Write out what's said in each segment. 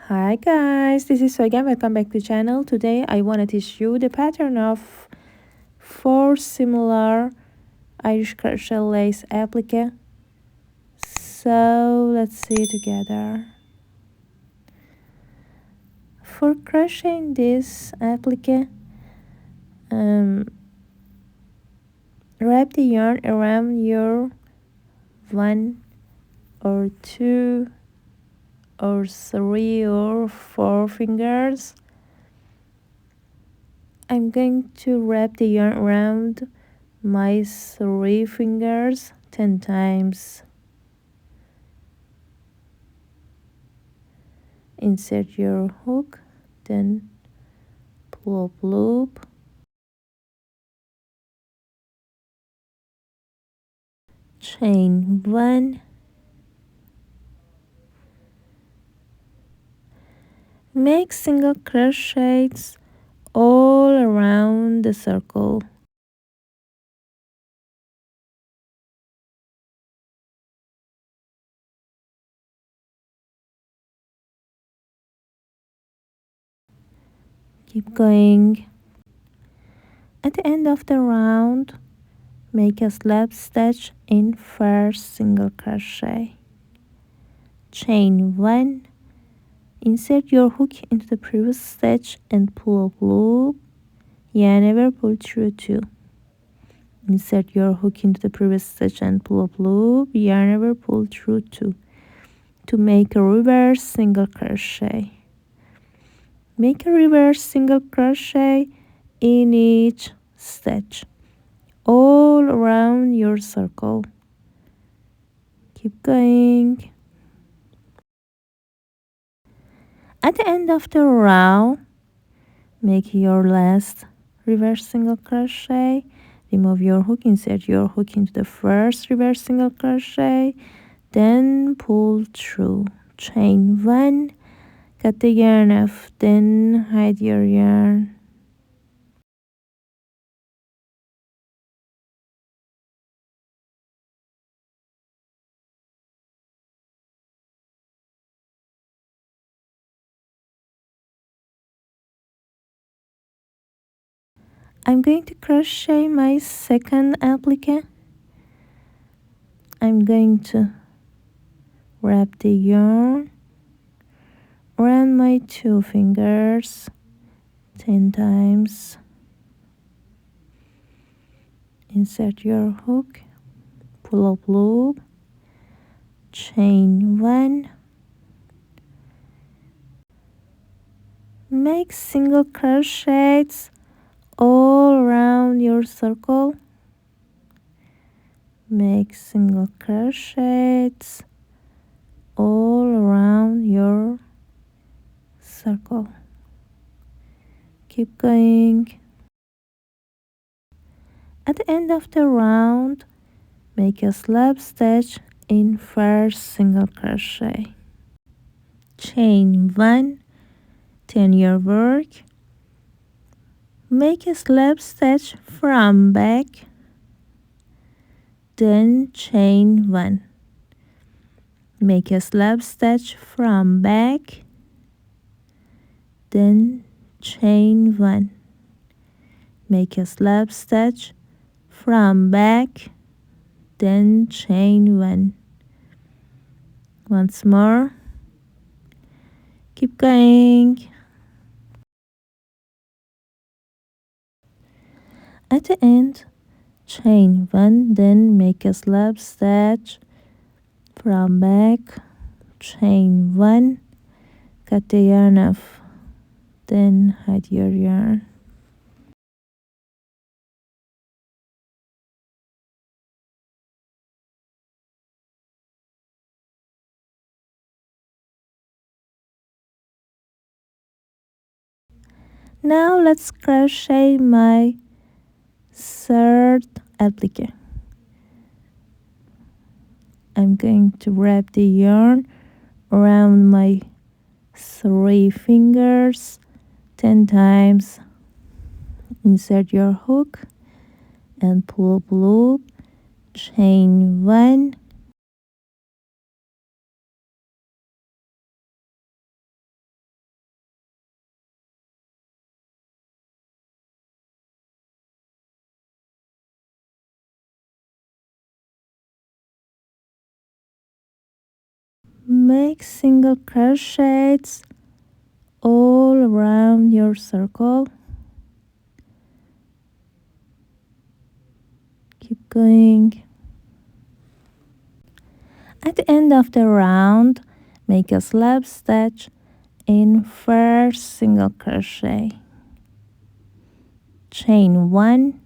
Hi guys, this is Soygan. Welcome back to the channel. Today I want to teach you the pattern of 4similar Irish Crochet Lace applique. So let's see together. For crocheting this applique, wrap the yarn around your 1 or 2 or 3 or 4 fingers. I'm going to wrap the yarn around my 3 fingers 10 times. Insert your hook, then pull up loop, chain 1, make single crochets all around the circle. Keep going. At the end of the round, make a slab stitch in first single crochet. Chain 1, insert your hook into the previous stitch and pull up loop. Yarn over, pull through 2. Insert your hook into the previous stitch and pull up loop, yarn over, pull through 2 to make a reverse single crochet. Make a reverse single crochet in each stitch all around your circle. Keep going. At the end of the round, make your last reverse single crochet. Remove your hook, insert your hook into the first reverse single crochet, then pull through. Chain 1, cut the yarn off, then hide your yarn. I'm going to crochet my second applique. I'm going to wrap the yarn around my 2 fingers 10 times. Insert your hook, pull up loop, chain 1, make single crochets all around your circle. Make single crochets all around your circle. Keep going. At the end of the round, make a slab stitch in first single crochet. Chain 1, turn your work, make a slab stitch from back, then chain 1. Make a slab stitch from back, then chain 1. Make a slab stitch from back, then chain 1. Once more. Keep going. At the end, chain 1, then make a slab stitch from back, chain 1, cut the yarn off, then hide your yarn. Now let's crochet my third applique. I'm going to wrap the yarn around my 3 fingers 10 times. Insert your hook and pull up loop, chain 1, make single crochets all around your circle. Keep going. At the end of the round, make a slab stitch in first single crochet. Chain 1,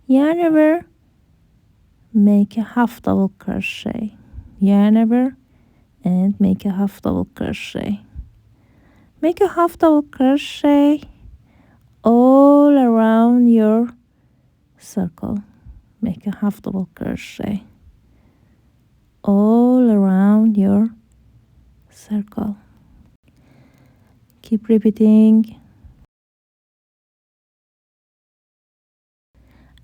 yarn over, make a half double crochet, yarn over, and make a half double crochet. Make a half double crochet all around your circle. Make a half double crochet all around your circle. Keep repeating.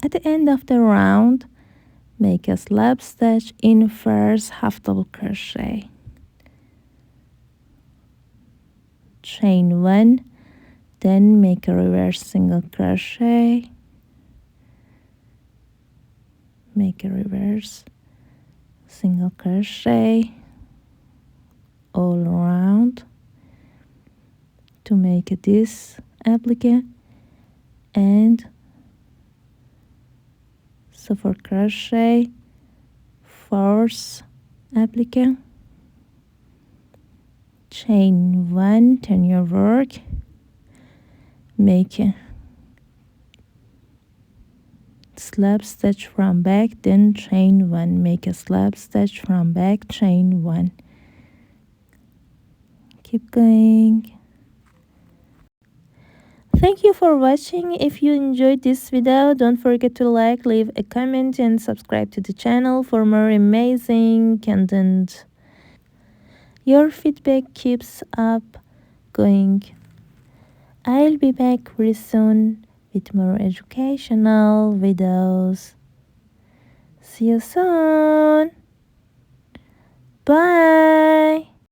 At the end of the round, make a slab stitch in first half double crochet. Chain 1, then make a reverse single crochet, make a reverse single crochet all around to make this applique, and so for crochet 4th applique. Chain 1, turn your work, make a slab stitch from back, then chain 1, make a slab stitch from back, chain 1. Keep going. Thank you for watching. If you enjoyed this video, don't forget to like, leave a comment, and subscribe to the channel for more amazing content. Your feedback keeps up going. I'll be back very soon with more educational videos. See you soon. Bye.